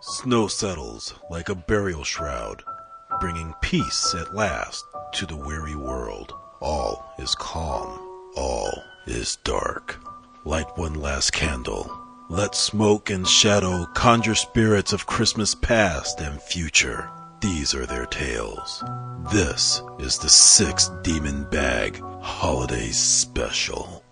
Snow settles like a burial shroud, bringing peace at last to the weary world. All is calm, all is dark. Light one last candle. Let smoke and shadow conjure spirits of Christmas past and future. These are their tales. This is the Six Demon Bag Holiday Special.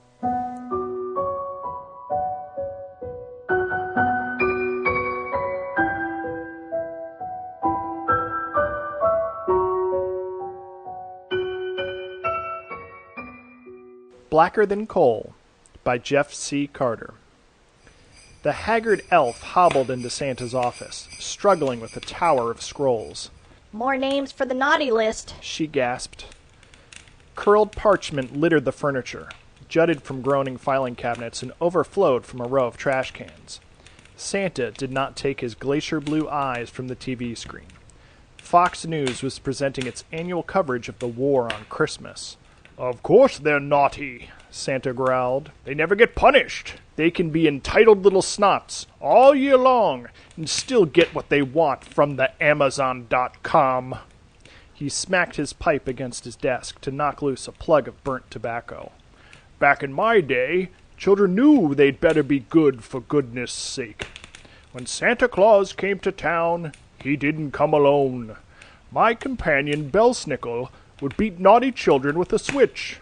Blacker Than Coal by Jeff C. Carter. The haggard elf hobbled into Santa's office, struggling with a tower of scrolls. "More names for the naughty list," she gasped. Curled parchment littered the furniture, jutted from groaning filing cabinets, and overflowed from a row of trash cans. Santa did not take his glacier blue eyes from the TV screen. Fox News was presenting its annual coverage of the war on Christmas. "Of course they're naughty," Santa growled. "They never get punished. They can be entitled little snots all year long and still get what they want from the Amazon.com. He smacked his pipe against his desk to knock loose a plug of burnt tobacco. "Back in my day, children knew they'd better be good for goodness' sake. When Santa Claus came to town, he didn't come alone. My companion, Belsnickel, would beat naughty children with a switch.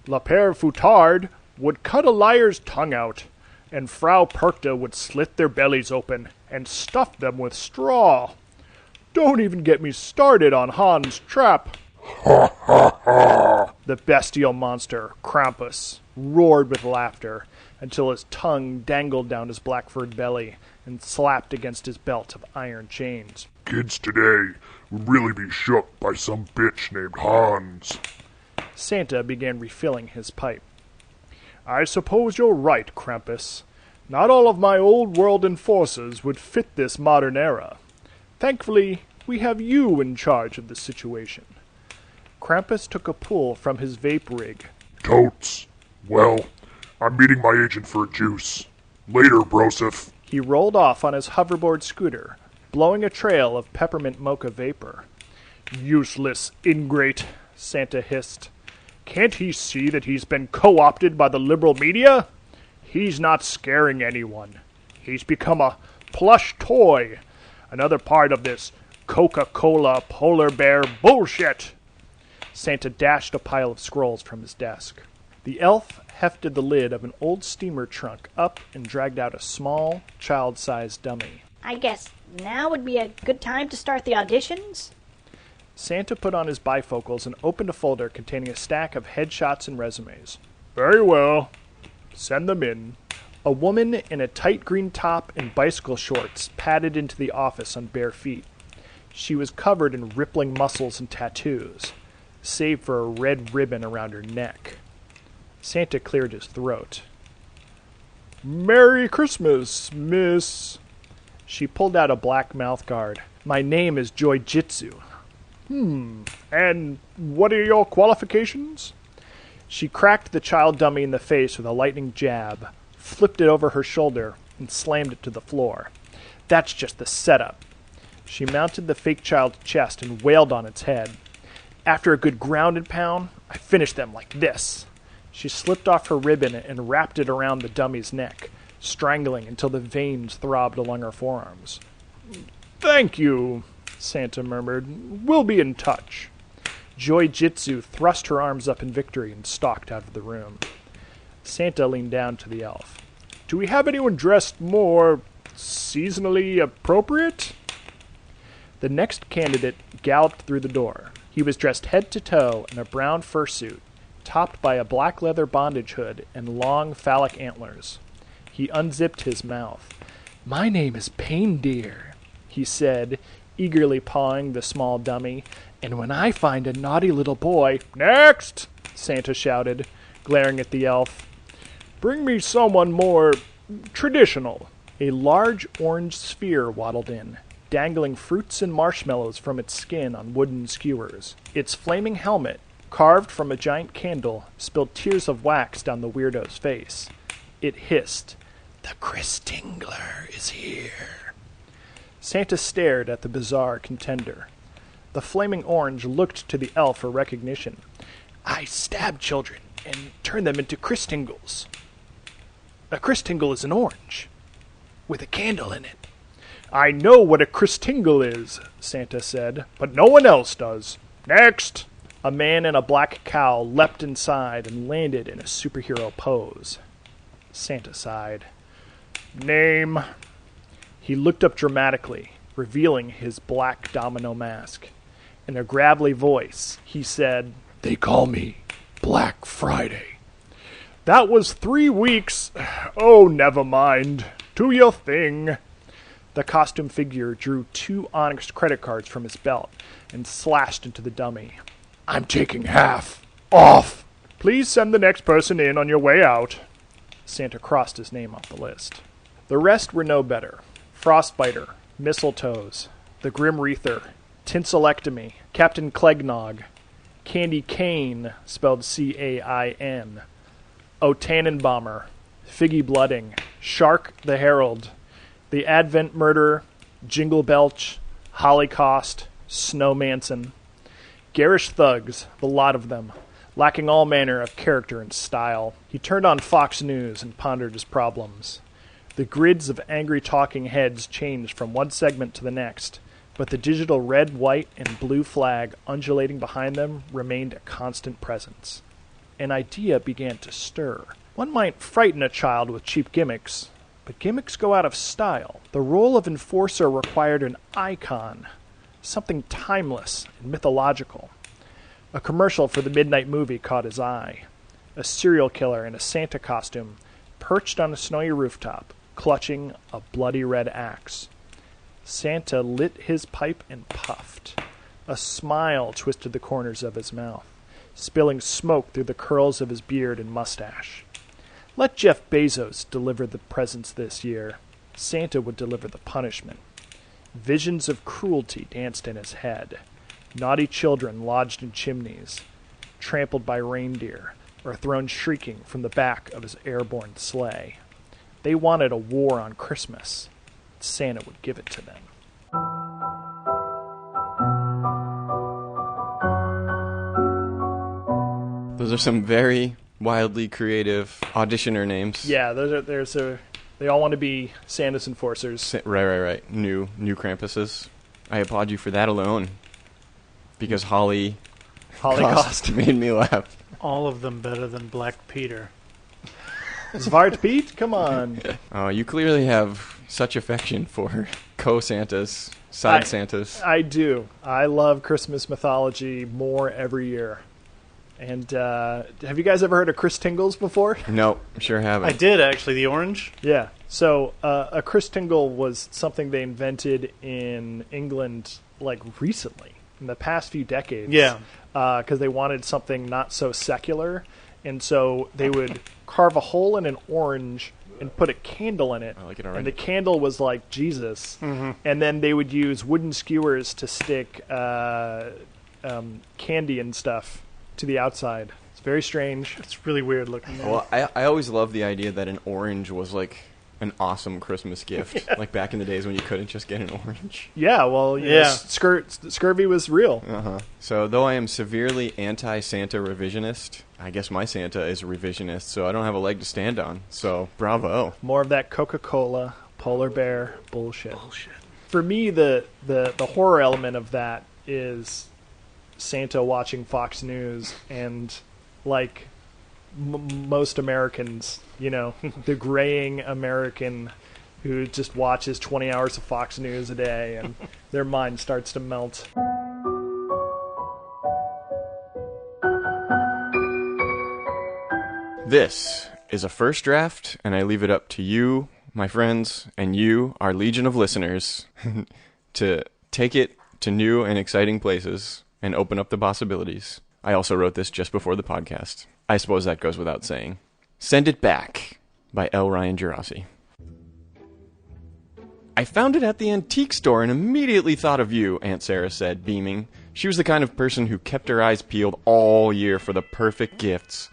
La Père Foutard would cut a liar's tongue out, and Frau Perkta would slit their bellies open and stuff them with straw. Don't even get me started on Hans Trap." "Ha ha ha!" The bestial monster, Krampus, roared with laughter until his tongue dangled down his black furred belly and slapped against his belt of iron chains. "Kids today would really be shook by some bitch named Hans." Santa began refilling his pipe. "I suppose you're right, Krampus. Not all of my old world enforcers would fit this modern era. Thankfully, we have you in charge of the situation." Krampus took a pull from his vape rig. "Totes. Well, I'm meeting my agent for a juice. Later, Broseph." He rolled off on his hoverboard scooter, blowing a trail of peppermint mocha vapor. "Useless ingrate," Santa hissed. "Can't he see that he's been co-opted by the liberal media? He's not scaring anyone. He's become a plush toy, another part of this Coca-Cola polar bear bullshit." Santa dashed a pile of scrolls from his desk. The elf hefted the lid of an old steamer trunk up and dragged out a small, child-sized dummy. "I guess now would be a good time to start the auditions?" Santa put on his bifocals and opened a folder containing a stack of headshots and resumes. "Very well. Send them in." A woman in a tight green top and bicycle shorts padded into the office on bare feet. She was covered in rippling muscles and tattoos, save for a red ribbon around her neck. Santa cleared his throat. "Merry Christmas, miss." She pulled out a black mouthguard. "My name is Joy Jitsu." "And what are your qualifications?" She cracked the child dummy in the face with a lightning jab, flipped it over her shoulder, and slammed it to the floor. "That's just the setup." She mounted the fake child's chest and wailed on its head. "After a good ground and pound, I finish them like this." She slipped off her ribbon and wrapped it around the dummy's neck, strangling until the veins throbbed along her forearms. "Thank you," Santa murmured. "We'll be in touch." Joy Jitsu thrust her arms up in victory and stalked out of the room. Santa leaned down to the elf. "Do we have anyone dressed more seasonally appropriate?" The next candidate galloped through the door. He was dressed head to toe in a brown fursuit, topped by a black leather bondage hood and long phallic antlers. He unzipped his mouth. "My name is Pain Deer," he said, eagerly pawing the small dummy, "and when I find a naughty little boy—" "Next!" Santa shouted, glaring at the elf. "Bring me someone more traditional." A large orange sphere waddled in, dangling fruits and marshmallows from its skin on wooden skewers. Its flaming helmet, carved from a giant candle, spilled tears of wax down the weirdo's face. It hissed, "The Christingler is here." Santa stared at the bizarre contender. The flaming orange looked to the elf for recognition. I stab children and turn them into Christingles. A Christingle is an orange, with a candle in it. I know what a Christingle is, Santa said, but no one else does. Next! A man in a black cowl leapt inside and landed in a superhero pose. Santa sighed. Name? He looked up dramatically, revealing his black domino mask. In a gravelly voice, he said, They call me Black Friday. That was 3 weeks. Oh, never mind. Do your thing. The costume figure drew 2 onyx credit cards from his belt and slashed into the dummy. I'm taking half. Off. Please send the next person in on your way out. Santa crossed his name off the list. The rest were no better. Frostbiter, Mistletoes, the Grim Reaper, Tinselectomy, Captain Clegnog, Candy Cane, spelled C-A-I-N, O Tannenbomber, Figgy Blooding, Shark the Herald, the Advent Murderer, Jingle Belch, Holocaust, Snowmanson, Garish thugs, the lot of them, lacking all manner of character and style. He turned on Fox News and pondered his problems. The grids of angry talking heads changed from one segment to the next, but the digital red, white, and blue flag undulating behind them remained a constant presence. An idea began to stir. One might frighten a child with cheap gimmicks, but gimmicks go out of style. The role of enforcer required an icon, something timeless and mythological. A commercial for the midnight movie caught his eye. A serial killer in a Santa costume, perched on a snowy rooftop, clutching a bloody red axe. Santa lit his pipe and puffed. A smile twisted the corners of his mouth, spilling smoke through the curls of his beard and mustache. Let Jeff Bezos deliver the presents this year. Santa would deliver the punishment. Visions of cruelty danced in his head. Naughty children lodged in chimneys, trampled by reindeer, or thrown shrieking from the back of his airborne sleigh. They wanted a war on Christmas. Santa would give it to them. Those are some very wildly creative auditioner names. Yeah, they all want to be Santa's enforcers. Right. New Krampuses. I applaud you for that alone. Because Holocaust made me laugh. All of them better than Black Peter. Svart Pete? Come on. Oh, you clearly have such affection for co-Santas, Santas. I do. I love Christmas mythology more every year. And have you guys ever heard of Christingles before? No, sure haven't. I did, actually. The orange? Yeah. So a Christingle was something they invented in England, like, recently, in the past few decades. Yeah. Because they wanted something not so secular. And so they would carve a hole in an orange and put a candle in it. I like it already. And the candle was like Jesus. Mm-hmm. And then they would use wooden skewers to stick candy and stuff to the outside. It's very strange. It's really weird looking. Well, I always loved the idea that an orange was like an awesome Christmas gift. Yeah. Like back in the days when you couldn't just get an orange. Yeah, well, you know, scurvy was real. Uh-huh. So though I am severely anti-Santa revisionist, I guess my Santa is a revisionist, so I don't have a leg to stand on. So bravo. More of that Coca-Cola, polar bear bullshit. For me, the horror element of that is Santa watching Fox News and, like, most Americans, you know, the graying American who just watches 20 hours of Fox News a day and their mind starts to melt. This is a first draft, and I leave it up to you, my friends, and you, our legion of listeners, to take it to new and exciting places and open up the possibilities. I also wrote this just before the podcast. I suppose that goes without saying. Send It Back by L. Ryan Gerossie. I found it at the antique store and immediately thought of you, Aunt Sarah said, beaming. She was the kind of person who kept her eyes peeled all year for the perfect gifts.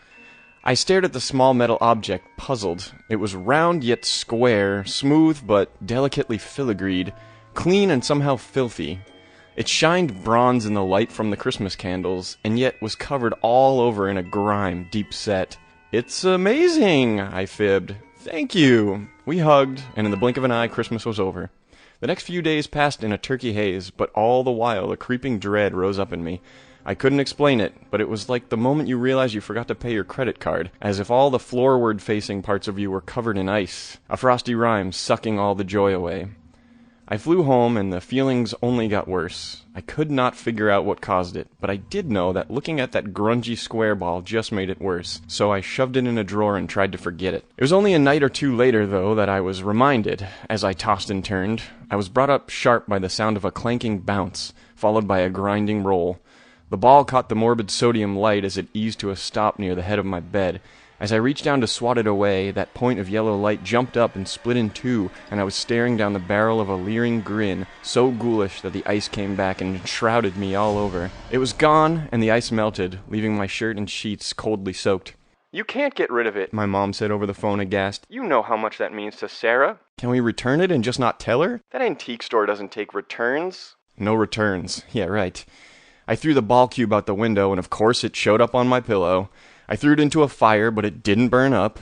I stared at the small metal object, puzzled. It was round yet square, smooth but delicately filigreed, clean and somehow filthy. It shined bronze in the light from the Christmas candles, and yet was covered all over in a grime deep set. "It's amazing," I fibbed. "Thank you." We hugged, and in the blink of an eye, Christmas was over. The next few days passed in a turkey haze, but all the while a creeping dread rose up in me. I couldn't explain it, but it was like the moment you realize you forgot to pay your credit card, as if all the floorward-facing parts of you were covered in ice, a frosty rime sucking all the joy away. I flew home, and the feelings only got worse. I could not figure out what caused it, but I did know that looking at that grungy square ball just made it worse, so I shoved it in a drawer and tried to forget it. It was only a night or two later, though, that I was reminded, as I tossed and turned. I was brought up sharp by the sound of a clanking bounce, followed by a grinding roll. The ball caught the morbid sodium light as it eased to a stop near the head of my bed. As I reached down to swat it away, that point of yellow light jumped up and split in two, and I was staring down the barrel of a leering grin, so ghoulish that the ice came back and enshrouded me all over. It was gone, and the ice melted, leaving my shirt and sheets coldly soaked. "You can't get rid of it," my mom said over the phone aghast. "You know how much that means to Sarah." "Can we return it and just not tell her?" "That antique store doesn't take returns." No returns. Yeah, right. I threw the ball cube out the window, and of course it showed up on my pillow. I threw it into a fire, but it didn't burn up.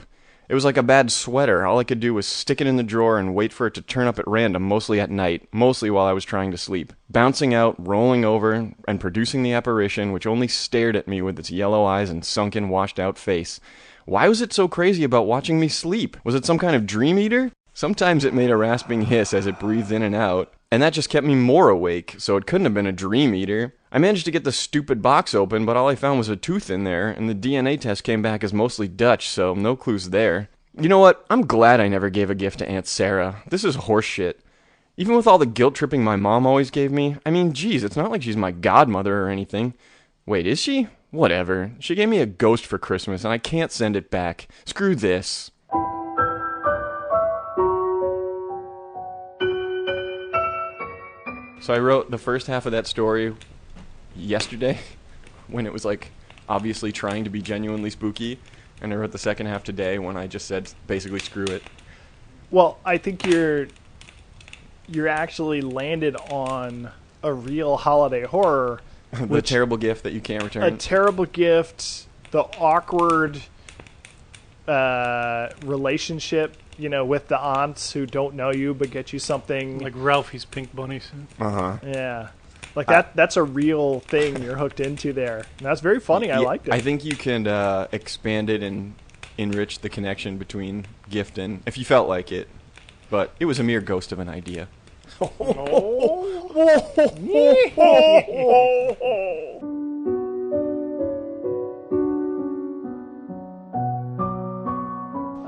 It was like a bad sweater. All I could do was stick it in the drawer and wait for it to turn up at random, mostly at night, mostly while I was trying to sleep. Bouncing out, rolling over, and producing the apparition, which only stared at me with its yellow eyes and sunken, washed-out face. Why was it so crazy about watching me sleep? Was it some kind of dream eater? Sometimes it made a rasping hiss as it breathed in and out, and that just kept me more awake, so it couldn't have been a dream eater. I managed to get the stupid box open, but all I found was a tooth in there, and the DNA test came back as mostly Dutch, so no clues there. You know what? I'm glad I never gave a gift to Aunt Sarah. This is horseshit. Even with all the guilt-tripping my mom always gave me, I mean, geez, it's not like she's my godmother or anything. Wait, is she? Whatever. She gave me a ghost for Christmas, and I can't send it back. Screw this. So I wrote the first half of that story yesterday, when it was like obviously trying to be genuinely spooky, and I wrote the second half today when I just said basically screw it. Well, I think you're actually landed on a real holiday horror. The terrible gift that you can't return. A terrible gift, the awkward relationship, with the aunts who don't know you but get you something. Like Ralphie's Pink Bunny suit. Uh-huh. Yeah. Like that's a real thing you're hooked into there. And that's very funny. I liked it. I think you can expand it and enrich the connection between gift and, if you felt like it. But it was a mere ghost of an idea.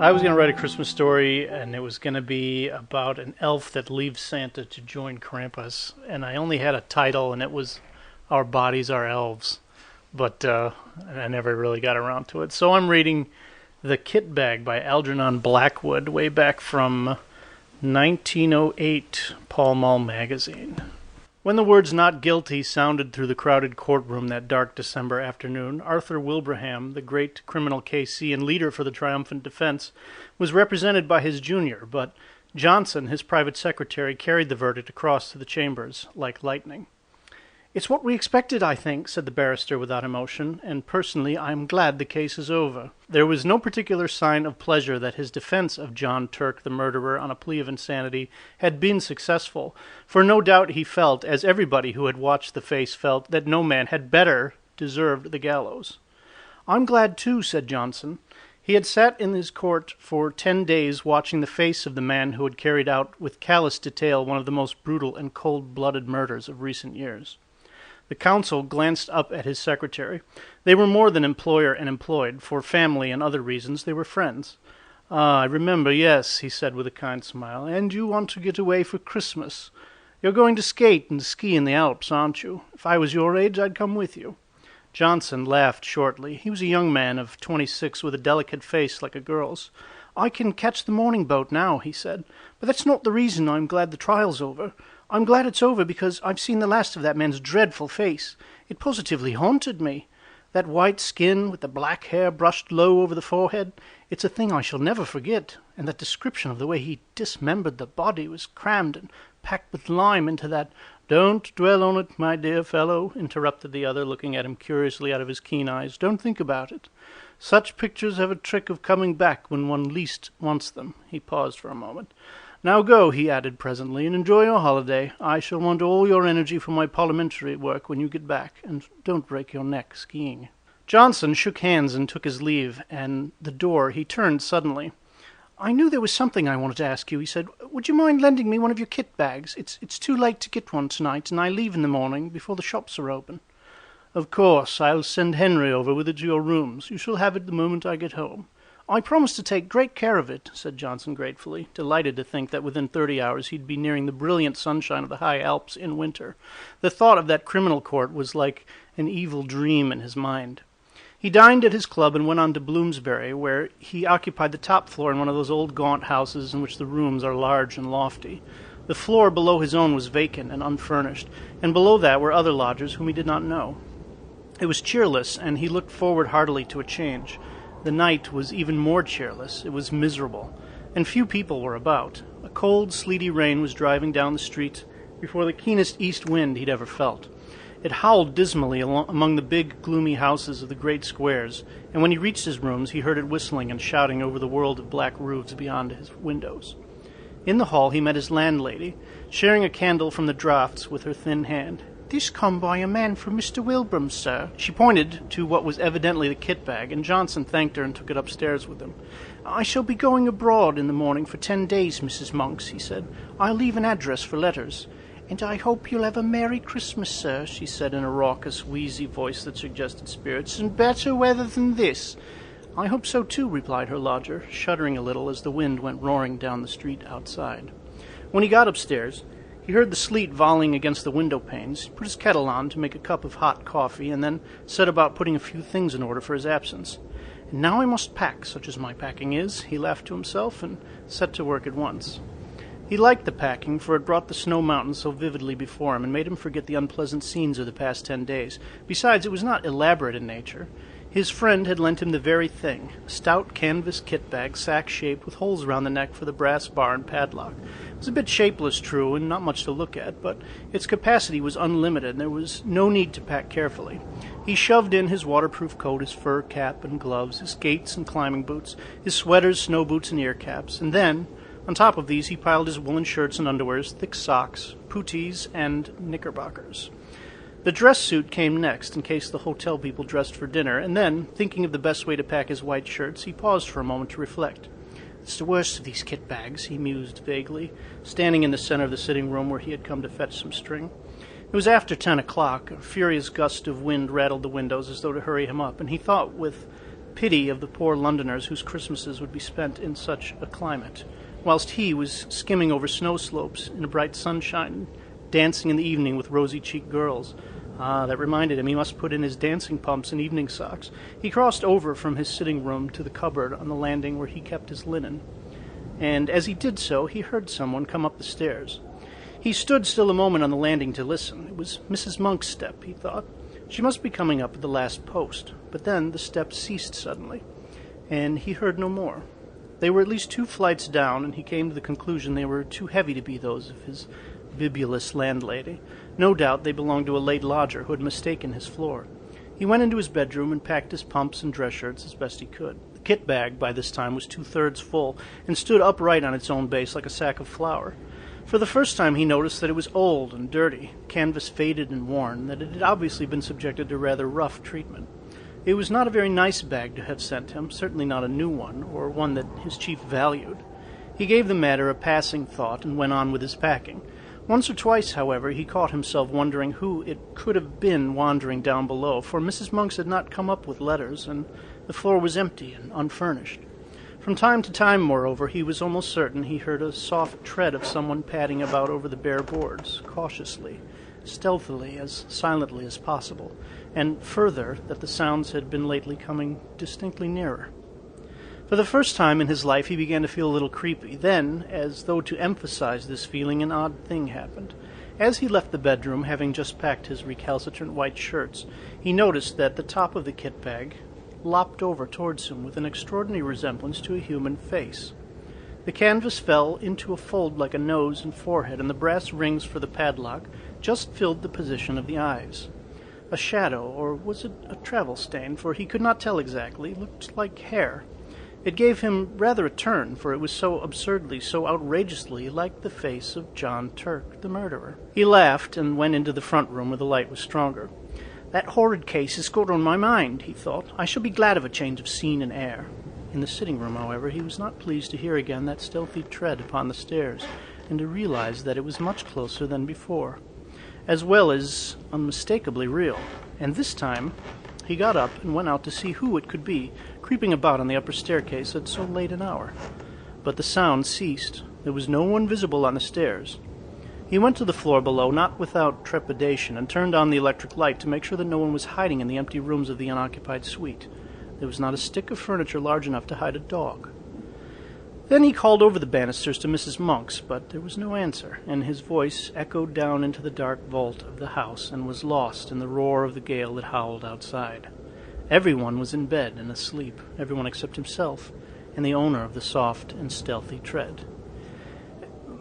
I was going to write a Christmas story, and it was going to be about an elf that leaves Santa to join Krampus. And I only had a title, and it was Our Bodies Are Elves. But I never really got around to it. So I'm reading The Kit Bag by Algernon Blackwood, way back from 1908, Pall Mall magazine. When the words "not guilty" sounded through the crowded courtroom that dark December afternoon, Arthur Wilbraham, the great criminal K.C. and leader for the triumphant defense, was represented by his junior, but Johnson, his private secretary, carried the verdict across to the chambers like lightning. "It's what we expected, I think," said the barrister without emotion, "and personally I am glad the case is over." There was no particular sign of pleasure that his defense of John Turk, the murderer, on a plea of insanity, had been successful, for no doubt he felt, as everybody who had watched the face felt, that no man had better deserved the gallows. "I'm glad too," said Johnson. He had sat in his court for 10 days watching the face of the man who had carried out with callous detail one of the most brutal and cold-blooded murders of recent years. The counsel glanced up at his secretary. They were more than employer and employed. For family and other reasons, they were friends. "Ah, I remember, yes," he said with a kind smile. "And you want to get away for Christmas. You're going to skate and ski in the Alps, aren't you? If I was your age, I'd come with you." Johnson laughed shortly. He was a young man of 26 with a delicate face like a girl's. "I can catch the morning boat now," he said. "But that's not the reason I'm glad the trial's over. I'm glad it's over because I've seen the last of that man's dreadful face. It positively haunted me. That white skin with the black hair brushed low over the forehead, it's a thing I shall never forget, and that description of the way he dismembered the body was crammed and packed with lime into that—" "Don't dwell on it, my dear fellow," interrupted the other, looking at him curiously out of his keen eyes. "Don't think about it. Such pictures have a trick of coming back when one least wants them." He paused for a moment. "Now go," he added presently, "and enjoy your holiday. I shall want all your energy for my parliamentary work when you get back, and don't break your neck skiing." Johnson shook hands and took his leave, and the door he turned suddenly. "I knew there was something I wanted to ask you," he said. "Would you mind lending me one of your kit bags? It's too late to get one tonight, and I leave in the morning before the shops are open." "Of course. I'll send Henry over with it to your rooms. You shall have it the moment I get home." "I promise to take great care of it," said Johnson gratefully, delighted to think that within 30 hours he'd be nearing the brilliant sunshine of the high Alps in winter. The thought of that criminal court was like an evil dream in his mind. He dined at his club and went on to Bloomsbury, where he occupied the top floor in one of those old gaunt houses in which the rooms are large and lofty. The floor below his own was vacant and unfurnished, and below that were other lodgers whom he did not know. It was cheerless, and he looked forward heartily to a change. The night was even more cheerless. It was miserable, and few people were about. A cold, sleety rain was driving down the street before the keenest east wind he'd ever felt. It howled dismally among the big, gloomy houses of the great squares, and when he reached his rooms he heard it whistling and shouting over the world of black roofs beyond his windows. In the hall he met his landlady, sharing a candle from the draughts with her thin hand. "This come by a man from Mr. Wilbraham, sir." She pointed to what was evidently the kit bag, and Johnson thanked her and took it upstairs with him. "I shall be going abroad in the morning for 10 days, Mrs. Monks," he said. "I'll leave an address for letters." "And I hope you'll have a Merry Christmas, sir," she said in a raucous, wheezy voice that suggested spirits, "and better weather than this." "I hope so too," replied her lodger, shuddering a little as the wind went roaring down the street outside. When he got upstairs, he heard the sleet volleying against the window panes. He put his kettle on to make a cup of hot coffee, and then set about putting a few things in order for his absence. "And now I must pack, such as my packing is," he laughed to himself, and set to work at once. He liked the packing, for it brought the snow mountains so vividly before him, and made him forget the unpleasant scenes of the past 10 days. Besides, it was not elaborate in nature. His friend had lent him the very thing, a stout canvas kit bag, sack-shaped, with holes around the neck for the brass bar and padlock. It was a bit shapeless, true, and not much to look at, but its capacity was unlimited, and there was no need to pack carefully. He shoved in his waterproof coat, his fur cap and gloves, his skates and climbing boots, his sweaters, snow boots, and ear caps, and then, on top of these, he piled his woolen shirts and underwears, thick socks, puttees, and knickerbockers. The dress suit came next, in case the hotel people dressed for dinner, and then, thinking of the best way to pack his white shirts, he paused for a moment to reflect. "It's the worst of these kit bags," he mused vaguely, standing in the center of the sitting room where he had come to fetch some string. It was after 10 o'clock. A furious gust of wind rattled the windows as though to hurry him up, and he thought with pity of the poor Londoners whose Christmases would be spent in such a climate, whilst he was skimming over snow slopes in a bright sunshine, dancing in the evening with rosy-cheeked girls. That reminded him he must put in his dancing pumps and evening socks. He crossed over from his sitting room to the cupboard on the landing where he kept his linen, and as he did so he heard someone come up the stairs. He stood still a moment on the landing to listen. It was Mrs. Monk's step, he thought. She must be coming up at the last post. But then the step ceased suddenly, and he heard no more. They were at least 2 flights down, and he came to the conclusion they were too heavy to be those of his bibulous landlady. No doubt they belonged to a late lodger who had mistaken his floor. He went into his bedroom and packed his pumps and dress shirts as best he could. The kit bag, by this time, was 2/3 full, and stood upright on its own base like a sack of flour. For the first time he noticed that it was old and dirty, canvas faded and worn, that it had obviously been subjected to rather rough treatment. It was not a very nice bag to have sent him, certainly not a new one, or one that his chief valued. He gave the matter a passing thought and went on with his packing. Once or twice, however, he caught himself wondering who it could have been wandering down below, for Mrs. Monks had not come up with letters, and the floor was empty and unfurnished. From time to time, moreover, he was almost certain he heard a soft tread of someone padding about over the bare boards, cautiously, stealthily, as silently as possible, and further, that the sounds had been lately coming distinctly nearer. For the first time in his life he began to feel a little creepy. Then, as though to emphasize this feeling, an odd thing happened. As he left the bedroom, having just packed his recalcitrant white shirts, he noticed that the top of the kit bag lopped over towards him with an extraordinary resemblance to a human face. The canvas fell into a fold like a nose and forehead, and the brass rings for the padlock just filled the position of the eyes. A shadow, or was it a travel stain, for he could not tell exactly, looked like hair. It gave him rather a turn, for it was so absurdly, so outrageously like the face of John Turk, the murderer. He laughed and went into the front room where the light was stronger. "That horrid case has got on my mind," he thought. "I shall be glad of a change of scene and air." In the sitting room, however, he was not pleased to hear again that stealthy tread upon the stairs, and to realize that it was much closer than before, as well as unmistakably real. And this time he got up and went out to see who it could be, creeping about on the upper staircase at so late an hour. But the sound ceased. There was no one visible on the stairs. He went to the floor below, not without trepidation, and turned on the electric light to make sure that no one was hiding in the empty rooms of the unoccupied suite. There was not a stick of furniture large enough to hide a dog. Then he called over the banisters to Mrs. Monk's, but there was no answer, and his voice echoed down into the dark vault of the house and was lost in the roar of the gale that howled outside. Everyone was in bed and asleep, everyone except himself, and the owner of the soft and stealthy tread.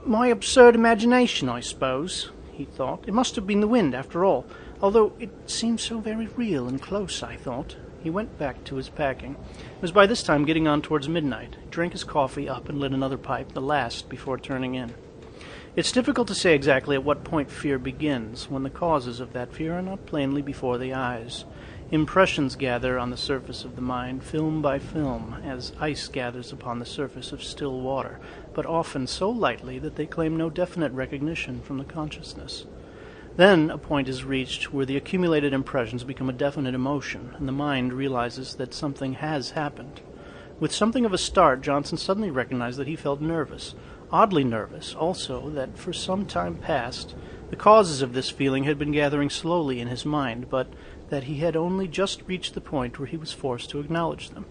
"My absurd imagination, I suppose," he thought. "It must have been the wind, after all, although it seemed so very real and close," I thought. He went back to his packing. It was by this time getting on towards midnight. He drank his coffee up and lit another pipe, the last, before turning in. It's difficult to say exactly at what point fear begins, when the causes of that fear are not plainly before the eyes. Impressions gather on the surface of the mind, film by film, as ice gathers upon the surface of still water, but often so lightly that they claim no definite recognition from the consciousness. Then a point is reached where the accumulated impressions become a definite emotion, and the mind realizes that something has happened. With something of a start, Johnson suddenly recognized that he felt nervous, oddly nervous, also that for some time past the causes of this feeling had been gathering slowly in his mind, but that he had only just reached the point where he was forced to acknowledge them.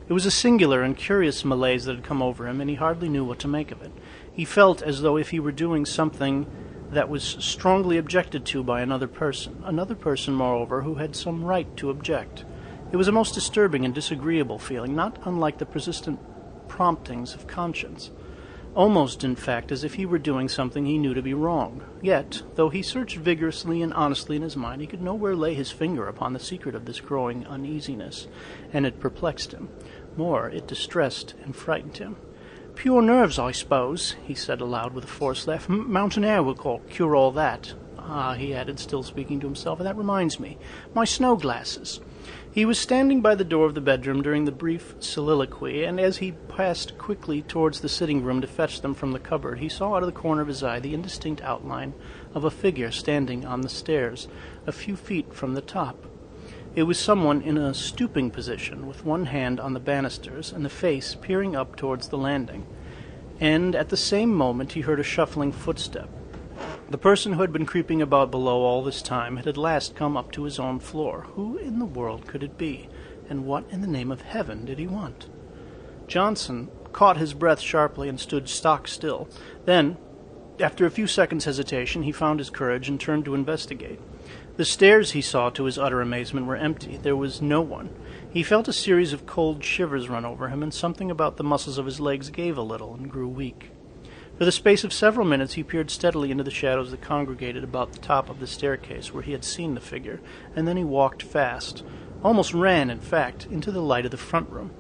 It was a singular and curious malaise that had come over him, and he hardly knew what to make of it. He felt as though if he were doing something that was strongly objected to by another person, moreover, who had some right to object. It was a most disturbing and disagreeable feeling, not unlike the persistent promptings of conscience. Almost, in fact, as if he were doing something he knew to be wrong. Yet, though he searched vigorously and honestly in his mind, he could nowhere lay his finger upon the secret of this growing uneasiness, and it perplexed him. More, it distressed and frightened him. "Pure nerves, I suppose," he said aloud with a forced laugh. "Mountain air will cure all that. Ah," he added, still speaking to himself, "and that reminds me. My snow glasses." He was standing by the door of the bedroom during the brief soliloquy, and as he passed quickly towards the sitting room to fetch them from the cupboard, he saw out of the corner of his eye the indistinct outline of a figure standing on the stairs, a few feet from the top. It was someone in a stooping position, with one hand on the banisters, and the face peering up towards the landing. And at the same moment he heard a shuffling footstep. The person who had been creeping about below all this time had at last come up to his own floor. Who in the world could it be, and what in the name of heaven did he want? Johnson caught his breath sharply and stood stock still. Then, after a few seconds' hesitation, he found his courage and turned to investigate. The stairs, he saw to his utter amazement, were empty. There was no one. He felt a series of cold shivers run over him, and something about the muscles of his legs gave a little and grew weak. For the space of several minutes he peered steadily into the shadows that congregated about the top of the staircase where he had seen the figure, and then he walked fast, almost ran, in fact, into the light of the front room.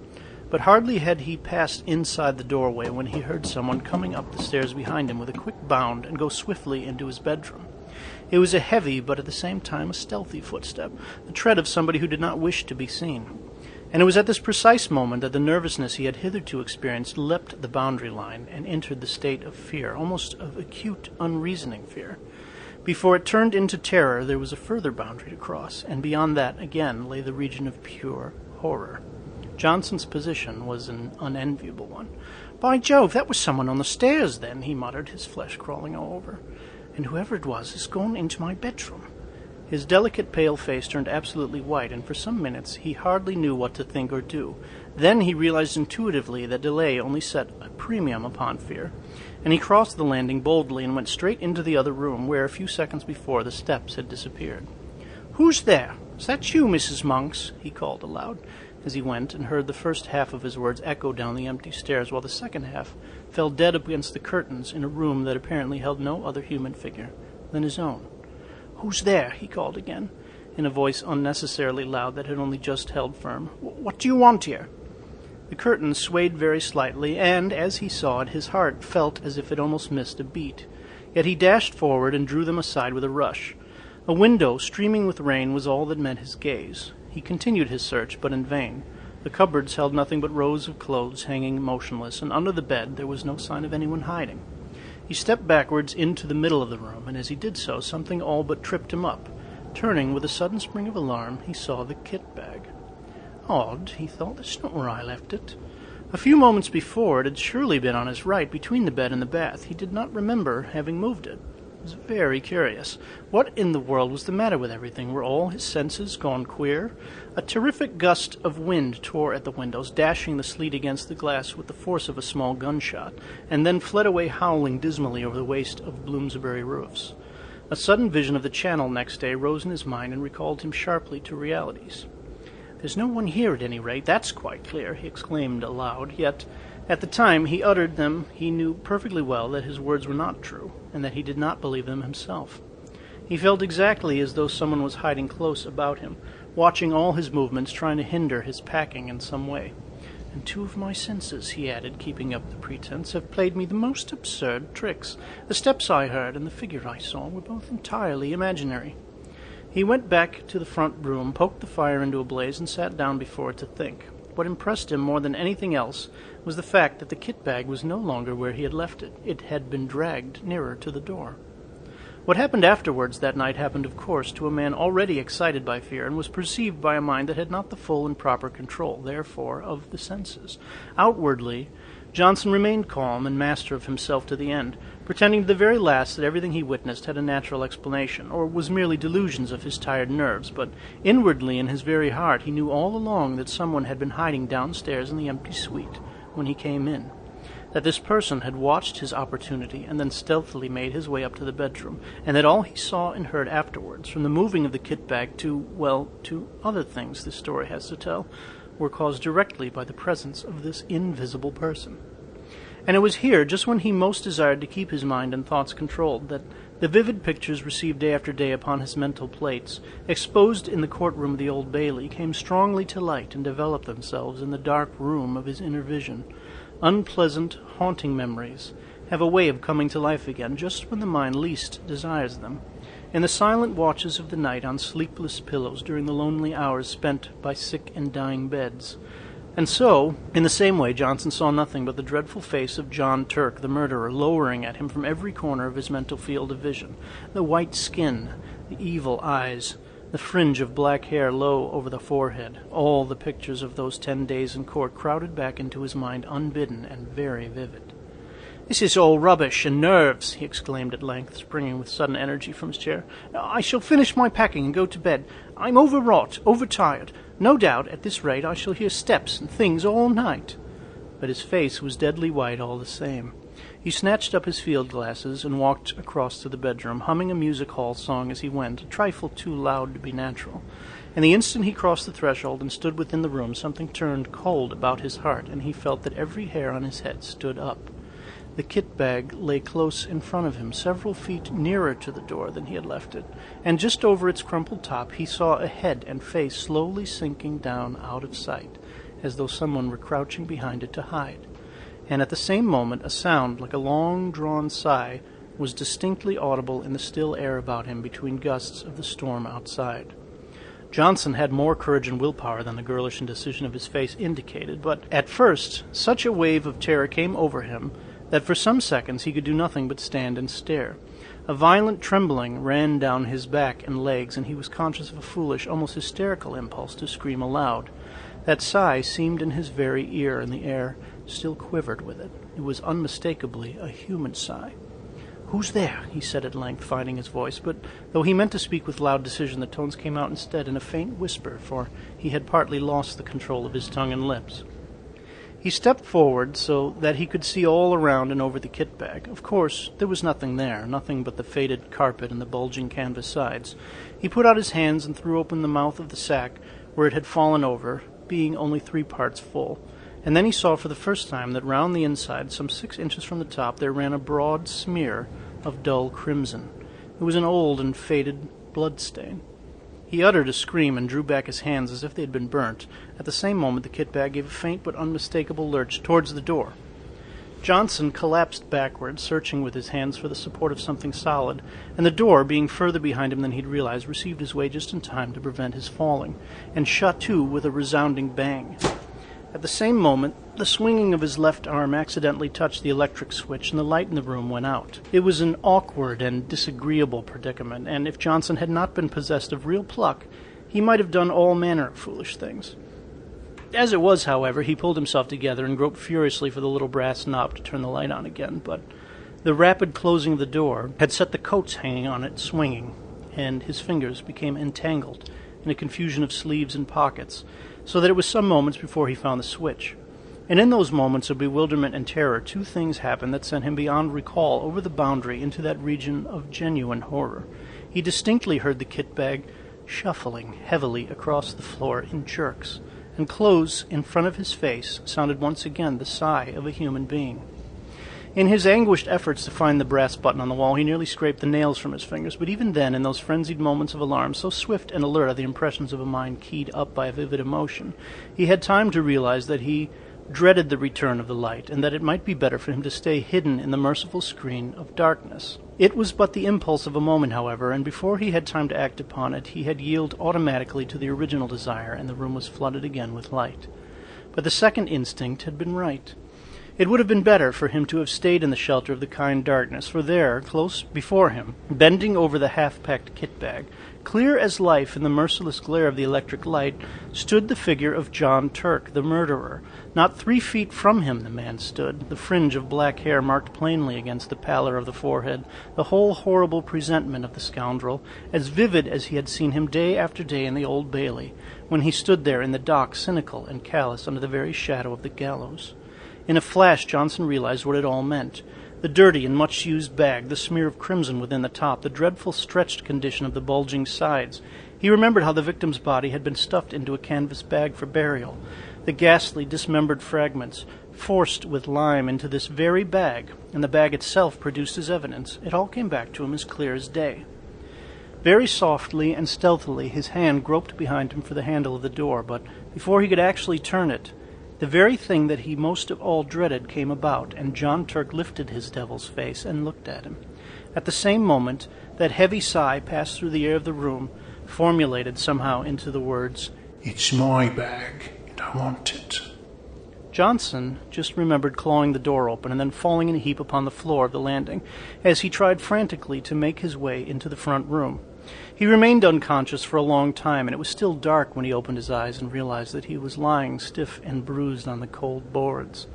But hardly had he passed inside the doorway when he heard someone coming up the stairs behind him with a quick bound and go swiftly into his bedroom. It was a heavy, but at the same time a stealthy footstep, the tread of somebody who did not wish to be seen. And it was at this precise moment that the nervousness he had hitherto experienced leapt the boundary line and entered the state of fear, almost of acute, unreasoning fear. Before it turned into terror, there was a further boundary to cross, and beyond that again lay the region of pure horror. Johnson's position was an unenviable one. "By Jove, that was someone on the stairs, then," he muttered, his flesh crawling all over. "And whoever it was has gone into my bedroom." His delicate pale face turned absolutely white, and for some minutes he hardly knew what to think or do. Then he realized intuitively that delay only set a premium upon fear, and he crossed the landing boldly and went straight into the other room, where a few seconds before the steps had disappeared. "Who's there? Is that you, Mrs. Monks?" he called aloud. as he went, and heard the first half of his words echo down the empty stairs, while the second half fell dead against the curtains in a room that apparently held no other human figure than his own. "Who's there?" he called again, in a voice unnecessarily loud that had only just held firm. "What do you want here?" The curtains swayed very slightly, and, as he saw it, his heart felt as if it almost missed a beat. Yet he dashed forward and drew them aside with a rush. A window, streaming with rain, was all that met his gaze. He continued his search, but in vain. The cupboards held nothing but rows of clothes hanging motionless, and under the bed there was no sign of anyone hiding. He stepped backwards into the middle of the room, and as he did so, something all but tripped him up. Turning with a sudden spring of alarm, he saw the kit-bag. Odd, he thought, that's not where I left it. A few moments before, it had surely been on his right, between the bed and the bath. He did not remember having moved it. It was very curious. What in the world was the matter with everything? Were all his senses gone queer? A terrific gust of wind tore at the windows, dashing the sleet against the glass with the force of a small gunshot, and then fled away howling dismally over the waste of Bloomsbury roofs. A sudden vision of the Channel next day rose in his mind and recalled him sharply to realities. "There's no one here, at any rate, that's quite clear," he exclaimed aloud, yet at the time he uttered them he knew perfectly well that his words were not true, and that he did not believe them himself. He felt exactly as though someone was hiding close about him, watching all his movements, trying to hinder his packing in some way. "And two of my senses," he added, keeping up the pretense, "have played me the most absurd tricks. The steps I heard and the figure I saw were both entirely imaginary." He went back to the front room, poked the fire into a blaze, and sat down before it to think. What impressed him more than anything else was the fact that the kit-bag was no longer where he had left it. It had been dragged nearer to the door. What happened afterwards that night happened, of course, to a man already excited by fear, and was perceived by a mind that had not the full and proper control, therefore, of the senses. Outwardly, Johnson remained calm and master of himself to the end, pretending to the very last that everything he witnessed had a natural explanation, or was merely delusions of his tired nerves, but inwardly in his very heart he knew all along that someone had been hiding downstairs in the empty suite when he came in, that this person had watched his opportunity and then stealthily made his way up to the bedroom, and that all he saw and heard afterwards, from the moving of the kit-bag to other things this story has to tell, were caused directly by the presence of this invisible person. And it was here, just when he most desired to keep his mind and thoughts controlled, that the vivid pictures received day after day upon his mental plates, exposed in the courtroom of the Old Bailey, came strongly to light and developed themselves in the dark room of his inner vision. Unpleasant, haunting memories have a way of coming to life again just when the mind least desires them. In the silent watches of the night, on sleepless pillows, during the lonely hours spent by sick and dying beds. And so, in the same way, Johnson saw nothing but the dreadful face of John Turk, the murderer, lowering at him from every corner of his mental field of vision. The white skin, the evil eyes, the fringe of black hair low over the forehead, all the pictures of those 10 days in court crowded back into his mind unbidden and very vivid. "This is all rubbish and nerves," he exclaimed at length, springing with sudden energy from his chair. "I shall finish my packing and go to bed. I'm overwrought, overtired. No doubt, at this rate, I shall hear steps and things all night." But his face was deadly white all the same. He snatched up his field-glasses and walked across to the bedroom, humming a music-hall song as he went, a trifle too loud to be natural. And the instant he crossed the threshold and stood within the room, something turned cold about his heart, and he felt that every hair on his head stood up. The kit-bag lay close in front of him, several feet nearer to the door than he had left it, and just over its crumpled top he saw a head and face slowly sinking down out of sight, as though someone were crouching behind it to hide. And at the same moment a sound like a long-drawn sigh was distinctly audible in the still air about him between gusts of the storm outside. Johnson had more courage and willpower than the girlish indecision of his face indicated, but at first such a wave of terror came over him that for some seconds he could do nothing but stand and stare. A violent trembling ran down his back and legs, and he was conscious of a foolish, almost hysterical impulse to scream aloud. That sigh seemed in his very ear, and the air still quivered with it. It was unmistakably a human sigh. "Who's there?" he said at length, finding his voice, but though he meant to speak with loud decision, the tones came out instead in a faint whisper, for he had partly lost the control of his tongue and lips. He stepped forward so that he could see all around and over the kit-bag. Of course, there was nothing there, nothing but the faded carpet and the bulging canvas sides. He put out his hands and threw open the mouth of the sack where it had fallen over, being only 3 parts full. And then he saw for the first time that round the inside, some 6 inches from the top, there ran a broad smear of dull crimson. It was an old and faded blood stain. He uttered a scream and drew back his hands as if they had been burnt. At the same moment the kit bag gave a faint but unmistakable lurch towards the door. Johnson collapsed backward, searching with his hands for the support of something solid, and the door, being further behind him than he'd realized, received his way just in time to prevent his falling, and shut to with a resounding bang. At the same moment, the swinging of his left arm accidentally touched the electric switch, and the light in the room went out. It was an awkward and disagreeable predicament, and if Johnson had not been possessed of real pluck, he might have done all manner of foolish things. As it was, however, he pulled himself together and groped furiously for the little brass knob to turn the light on again, but the rapid closing of the door had set the coats hanging on it swinging, and his fingers became entangled in a confusion of sleeves and pockets, so that it was some moments before he found the switch. And in those moments of bewilderment and terror, 2 things happened that sent him beyond recall over the boundary into that region of genuine horror. He distinctly heard the kit bag shuffling heavily across the floor in jerks, and close in front of his face sounded once again the sigh of a human being. In his anguished efforts to find the brass button on the wall, he nearly scraped the nails from his fingers, but even then, in those frenzied moments of alarm, so swift and alert are the impressions of a mind keyed up by a vivid emotion, he had time to realize that he dreaded the return of the light, and that it might be better for him to stay hidden in the merciful screen of darkness. It was but the impulse of a moment, however, and before he had time to act upon it, he had yielded automatically to the original desire, and the room was flooded again with light. But the second instinct had been right. It would have been better for him to have stayed in the shelter of the kind darkness, for there, close before him, bending over the half-packed kit bag, clear as life in the merciless glare of the electric light, stood the figure of John Turk, the murderer. Not 3 feet from him the man stood, the fringe of black hair marked plainly against the pallor of the forehead, the whole horrible presentment of the scoundrel, as vivid as he had seen him day after day in the Old Bailey, when he stood there in the dock, cynical and callous, under the very shadow of the gallows. In a flash Johnson realized what it all meant. The dirty and much-used bag, the smear of crimson within the top, the dreadful stretched condition of the bulging sides. He remembered how the victim's body had been stuffed into a canvas bag for burial, the ghastly dismembered fragments forced with lime into this very bag, and the bag itself produced as evidence. It all came back to him as clear as day. Very softly and stealthily his hand groped behind him for the handle of the door, but before he could actually turn it, the very thing that he most of all dreaded came about, and John Turk lifted his devil's face and looked at him. At the same moment, that heavy sigh passed through the air of the room, formulated somehow into the words, "It's my bag, and I want it." Johnson just remembered clawing the door open and then falling in a heap upon the floor of the landing as he tried frantically to make his way into the front room. He remained unconscious for a long time, and it was still dark when he opened his eyes and realized that he was lying stiff and bruised on the cold boards.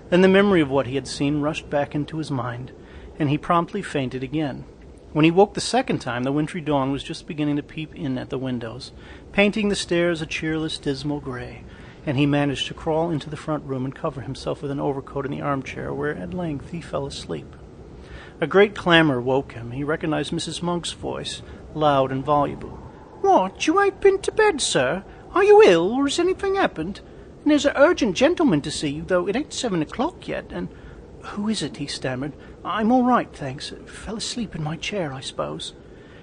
Then the memory of what he had seen rushed back into his mind, and he promptly fainted again. When he woke the second time, the wintry dawn was just beginning to peep in at the windows, painting the stairs a cheerless, dismal gray, and he managed to crawl into the front room and cover himself with an overcoat in the armchair, where at length he fell asleep. A great clamor woke him. He recognized Mrs. Monk's voice, loud and voluble. "What, you ain't been to bed, sir? Are you ill, or has anything happened? And there's an urgent gentleman to see you, though it ain't 7 o'clock yet, and—" "Who is it?" he stammered. "I'm all right, thanks. Fell asleep in my chair, I suppose."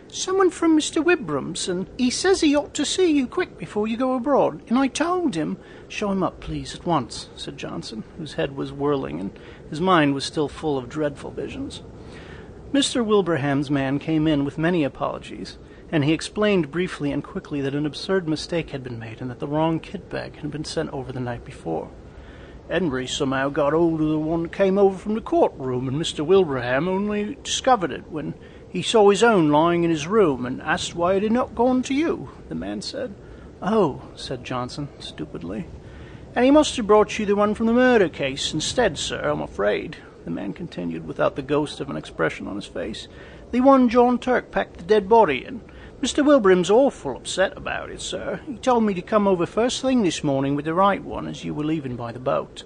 "Someone from Mr. Wibram's, and he says he ought to see you quick before you go abroad, and I told him—" "Show him up, please, at once," said Johnson, whose head was whirling, and his mind was still full of dreadful visions. Mr. Wilbraham's man came in with many apologies, and he explained briefly and quickly that an absurd mistake had been made and that the wrong kit bag had been sent over the night before. Henry somehow got hold of the one that came over from the courtroom, and Mr. Wilbraham only discovered it when he saw his own lying in his room and asked why it had not gone to you, the man said. "Oh," said Johnson, stupidly. "And he must have brought you the one from the murder case instead, sir, I'm afraid," the man continued, without the ghost of an expression on his face. "The one John Turk packed the dead body in. Mr. Wilbraham's awful upset about it, sir. He told me to come over first thing this morning with the right one, as you were leaving by the boat."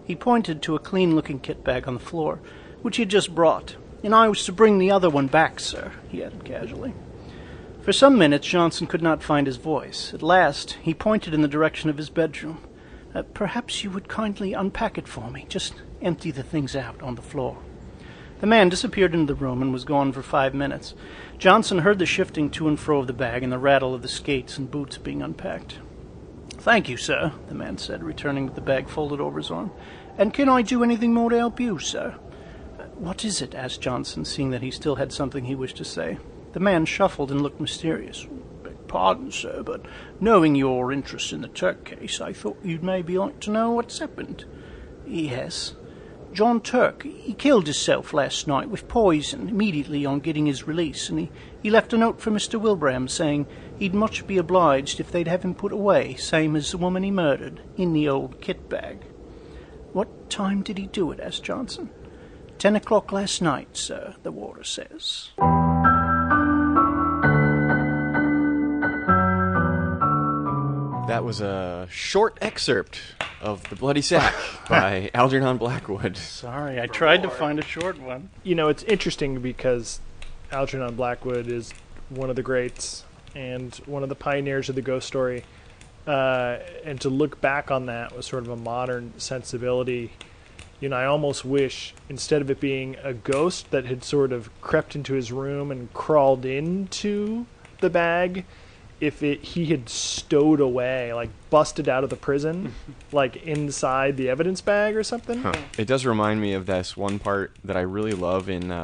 He pointed to a clean-looking kit bag on the floor, which he had just brought. "And I was to bring the other one back, sir," he added casually. For some minutes, Johnson could not find his voice. At last, he pointed in the direction of his bedroom. Perhaps you would kindly unpack it for me. Just empty the things out on the floor. The man disappeared into the room and was gone for 5 minutes. Johnson heard the shifting to and fro of the bag and the rattle of the skates and boots being unpacked. "Thank you, sir," the man said, returning with the bag folded over his arm. "And can I do anything more to help you, sir?" "What is it?" asked Johnson, seeing that he still had something he wished to say. The man shuffled and looked mysterious. "Beg pardon, sir, but knowing your interest in the Turk case, I thought you'd maybe like to know what's happened." "Yes." "John Turk, he killed himself last night with poison immediately on getting his release, and he left a note for Mr. Wilbraham saying he'd much be obliged if they'd have him put away, same as the woman he murdered, in the old kit bag." "What time did he do it?" asked Johnson. 10 o'clock last night, sir, the warder says. That was a short excerpt of The Bloody Sack by Algernon Blackwood. Sorry, I tried to find a short one. You know, it's interesting because Algernon Blackwood is one of the greats and one of the pioneers of the ghost story. And to look back on that with sort of a modern sensibility, you know, I almost wish, instead of it being a ghost that had sort of crept into his room and crawled into the bag, if he had stowed away, like busted out of the prison, like inside the evidence bag or something. Huh. It does remind me of this one part that I really love in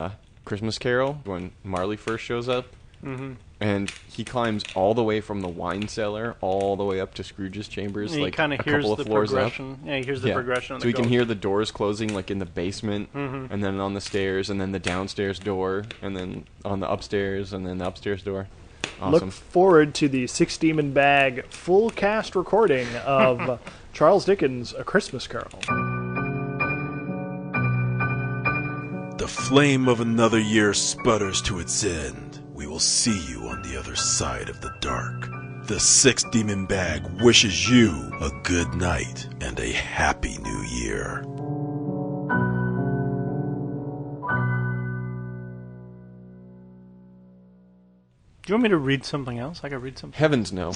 Christmas Carol, when Marley first shows up. Mm-hmm. And he climbs all the way from the wine cellar all the way up to Scrooge's chambers, and like he a couple of floors up. Yeah, he hears the progression of the So he can ghost. hear the doors closing, like in the basement, Mm-hmm. and then on the stairs, and then the downstairs door, and then on the upstairs, and then the upstairs door. Awesome. Look forward to the Six Demon Bag full cast recording of Charles Dickens' A Christmas Carol. The flame of another year sputters to its end. We will see you on the other side of the dark. The Six Demon Bag wishes you a good night and a happy new year. Do you want me to read something else? I could read something. Heavens no.